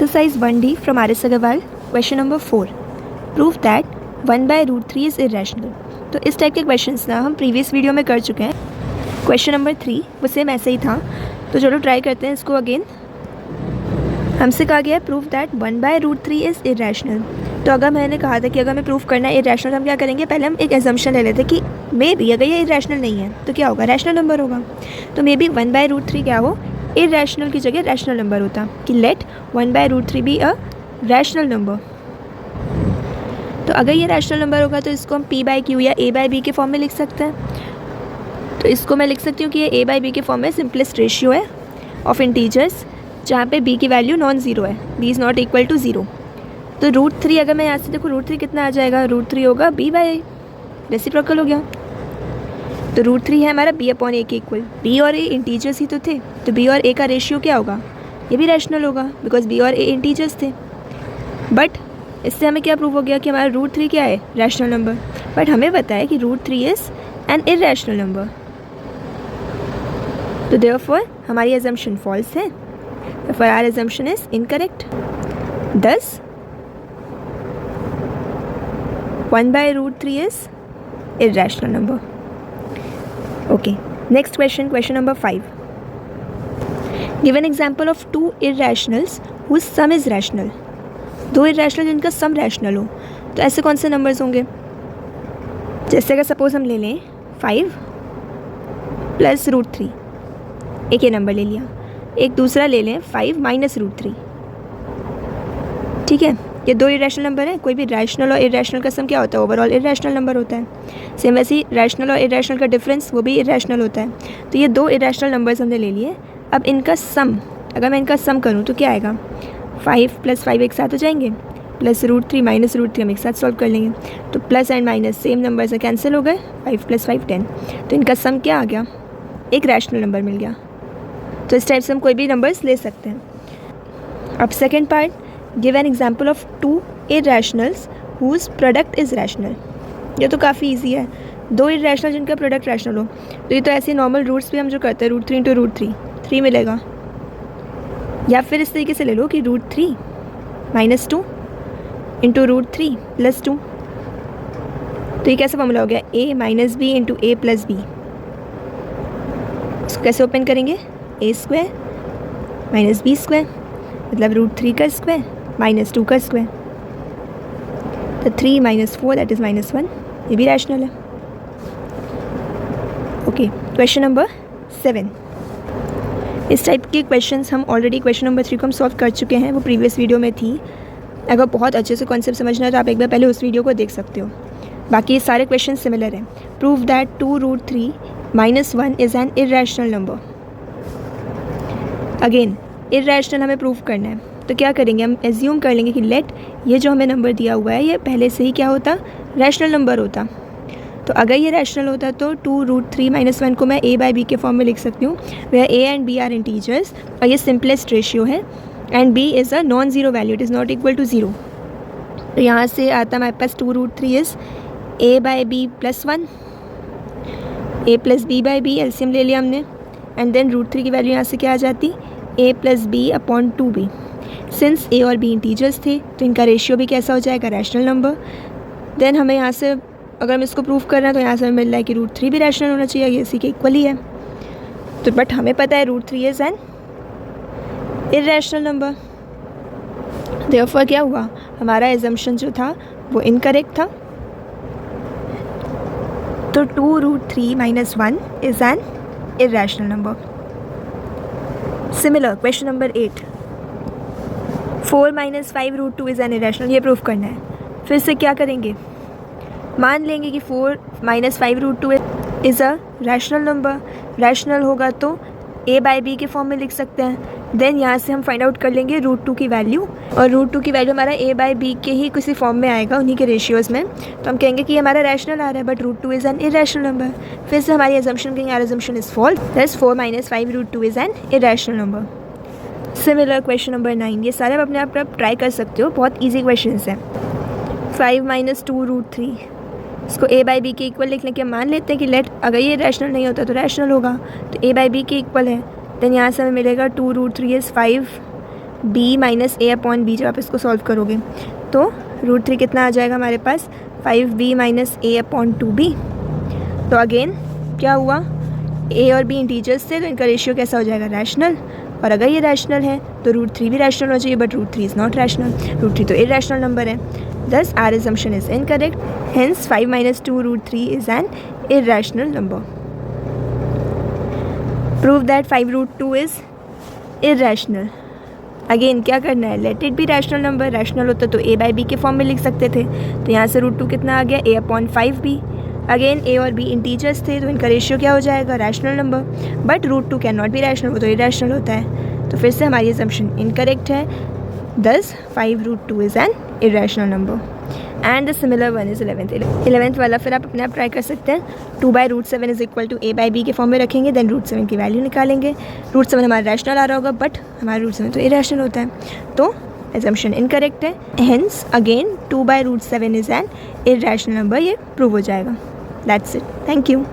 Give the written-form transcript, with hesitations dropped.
Exercise 1D from R.S. Agarwal, question number 4. Prove that 1 by root 3 is irrational. तो इस type के questions ना हम प्रीवियस वीडियो में कर चुके हैं। क्वेश्चन नंबर 3 वो सेम ऐसे ही था, तो चलो ट्राई करते हैं इसको अगेन। हमसे कहा गया है prove that 1 by root 3 is irrational. तो अगर मैंने कहा था कि अगर हमें प्रूव करना है इरेशनल, हम क्या करेंगे, पहले हम एक एजम्पशन ले लेते कि मे बी अगर ये इरेशनल नहीं है तो क्या होगा, रैशनल नंबर होगा। तो मे बी 1 बाय रूट 3 क्या हो, इरेशनल की जगह रैशनल नंबर होता कि let 1 by root 3 be a rational number. तो अगर ये रैशनल नंबर होगा तो इसको हम p बाई क्यू या a बाई बी के फॉर्म में लिख सकते हैं। तो इसको मैं लिख सकती हूँ कि ये a बाई बी के फॉर्म में सिंपलेस्ट रेशियो है ऑफ इंटीजर्स जहाँ पे b की वैल्यू नॉन ज़ीरो है, b is not equal to zero. तो रूट 3 अगर मैं यहाँ से देखो रूट 3 कितना आ जाएगा, रूट 3 होगा b बाई, रेसिप्रोकल हो गया। तो रूट 3 है हमारा b अपॉन a के इक्वल। b और a इंटीजर्स ही तो थे, तो b और a का रेशियो क्या होगा, ये भी रैशनल होगा बिकॉज b और a इंटीजर्स थे। बट इससे हमें क्या प्रूव हो गया कि हमारा रूट 3 क्या है, रैशनल नंबर। बट हमें पता है कि root 3 is an irrational number, तो देयरफॉर हमारी अजम्पशन फॉल्स है, therefore our assumption is incorrect. Thus 1 by root 3 is irrational number. Okay, next question, question number 5. Give an example of two irrationals whose sum is rational. दो irrational जिनका सम rational हो, तो ऐसे कौन से numbers होंगे। जैसे अगर सपोज हम ले लें 5 प्लस रूट 3, एक ये नंबर ले लिया, एक दूसरा ले लें 5 माइनस रूट 3। ठीक है, ये दो इरेशनल नंबर हैं। कोई भी रैशनल और इरेशनल का सम क्या होता है, ओवरऑल इरेशनल नंबर होता है। सेम वैसे ही रैशनल और इरेशनल का डिफरेंस वो भी इरेशनल होता है। तो ये दो इरेशनल नंबर्स हमने ले लिए। अब इनका सम, अगर मैं इनका सम करूँ तो क्या आएगा, 5 प्लस 5 एक साथ हो जाएंगे, प्लस रूट 3 माइनस रूट 3 हम एक साथ सॉल्व कर लेंगे। तो plus and minus same number से कैंसिल हो गए, 5 प्लस 5 10। तो इनका सम क्या आ गया, एक रैशनल नंबर मिल गया। तो इस टाइप से हम कोई भी नंबर्स ले सकते हैं। अब second part, give an example of two irrationals whose product is rational. ये तो काफ़ी ईजी है, दो इरैशनल जिनका प्रोडक्ट रैशनल हो। तो ये तो ऐसे नॉर्मल रूट्स भी हम जो करते हैं, रूट 3 इंटू रूट 3 मिलेगा। या फिर इस तरीके से ले लो कि root 3 minus 2 into root 3 plus 2। तो ये कैसा फॉर्मूला हो गया, a minus b into a plus b. इसको कैसे ओपन करेंगे, a square minus b square मतलब रूट 3 का स्क्वायर माइनस 2 का स्क्वायर। तो 3 माइनस 4 दैट इज़ माइनस 1, ये भी रैशनल है। Okay, question number 7। इस टाइप के क्वेश्चंस हम ऑलरेडी क्वेश्चन नंबर 3 को हम सॉल्व कर चुके हैं, वो प्रीवियस वीडियो में थी। अगर बहुत अच्छे से कॉन्सेप्ट समझना है तो आप एक बार पहले उस वीडियो को देख सकते हो। बाकी ये सारे क्वेश्चन सिमिलर हैं। Prove that 2 root 3 minus 1 is an irrational number. Again irrational हमें प्रूव करना है, तो क्या करेंगे, हम एज्यूम कर लेंगे कि लेट ये जो हमें नंबर दिया हुआ है ये पहले से ही क्या होता, रैशनल नंबर होता। तो अगर ये रैशनल होता तो 2 रूट 3 माइनस 1 को मैं a बाई बी के फॉर्म में लिख सकती हूँ, where a and b are integers और ये सिंपलेस्ट रेशियो है and b is a non zero value, it is not equal to zero. तो यहाँ से आता हमारे पास 2 root 3 is a by b plus 1, a plus b by b, LCM ले लिया हमने, एंड देन रूट 3 की वैल्यू यहाँ से क्या आ जाती, a plus b upon 2b। Since a और b इंटीजर्स थे तो इनका रेशियो भी कैसा हो जाएगा, रैशनल नंबर। देन हमें यहाँ से अगर हम इसको प्रूव कर रहे हैं तो यहाँ से हमें मिल रहा है कि रूट 3 भी रैशनल होना चाहिए, ये इसी के इक्वल ही है। तो बट हमें पता है root 3 is an irrational number, therefore क्या हुआ, हमारा एजम्पशन जो था वो इनकरेक्ट था। तो 2 root 3 minus 1 is an irrational number. Similar question number 8, 4 minus 5 root 2 is an irrational, ये प्रूव करना है। फिर से क्या करेंगे, मान लेंगे कि 4 minus 5 root 2 is a rational number. Rational होगा तो a बाई बी के फॉर्म में लिख सकते हैं। देन यहाँ से हम फाइंड आउट कर लेंगे रूट 2 की वैल्यू, और रूट 2 की वैल्यू हमारा a बाई बी के ही किसी फॉर्म में आएगा, उन्हीं के रेशियोज़ में। तो हम कहेंगे कि हमारा रैशनल आ रहा है, but root 2 is an irrational number. फिर से हमारी अजम्पशन कहेंगे, our assumption is false, that's 4 minus 5 root 2 is an irrational number. Similar question number 9, ये सारे आप अपने आप ट्राई कर सकते हो, बहुत ईजी क्वेश्चन हैं। 5 माइनस 2 रूट 3, इसको a बाई बी के इक्वल लिख लें कि हम मान लेते हैं कि लेट अगर ये रैशनल नहीं होता तो रैशनल होगा, तो a बाई बी के इक्वल है। देन यहाँ से हमें मिलेगा 2 root 3 is 5 b minus a upon b, जब आप इसको सॉल्व करोगे तो √3 कितना आ जाएगा हमारे पास 5b minus a upon 2b। तो अगेन क्या हुआ, ए और बी इंटीजर्स थे तो इनका रेशियो कैसा हो जाएगा, रैशनल। और अगर ये रैशनल है तो √3 भी रैशनल होना चाहिए, बट √3 इज़ नॉट रैशनल, √3 तो इरैशनल नंबर है। Thus our assumption is incorrect, hence 5 minus 2 √3 is an irrational number. Prove that 5√2 is irrational. Again क्या करना है, let it be rational number, rational होता तो a बाई बी के form में लिख सकते थे, तो यहाँ से √2 कितना आ गया, a upon 5b। Again a और b इंटीजर्स थे तो इनका रेशियो क्या हो जाएगा, rational number, but √2 can not be rational, वो तो इरैशनल होता है। तो फिर से हमारी असम्पशन इनकरेक्ट है, दस 5√2 is an irrational number. And the similar one is 11th वाला फिर आप अपने आप ट्राई कर सकते हैं। 2/√7 is equal to a by b के फॉर्म में रखेंगे, देन √7 की वैल्यू निकालेंगे। √7 हमारा रैशनल आ रहा होगा, बट हमारा √7 तो इरैशनल होता है, तो assumption इनकरेक्ट है। Hence again 2/√7 is an irrational number, ये प्रूव हो जाएगा। That's it, thank you.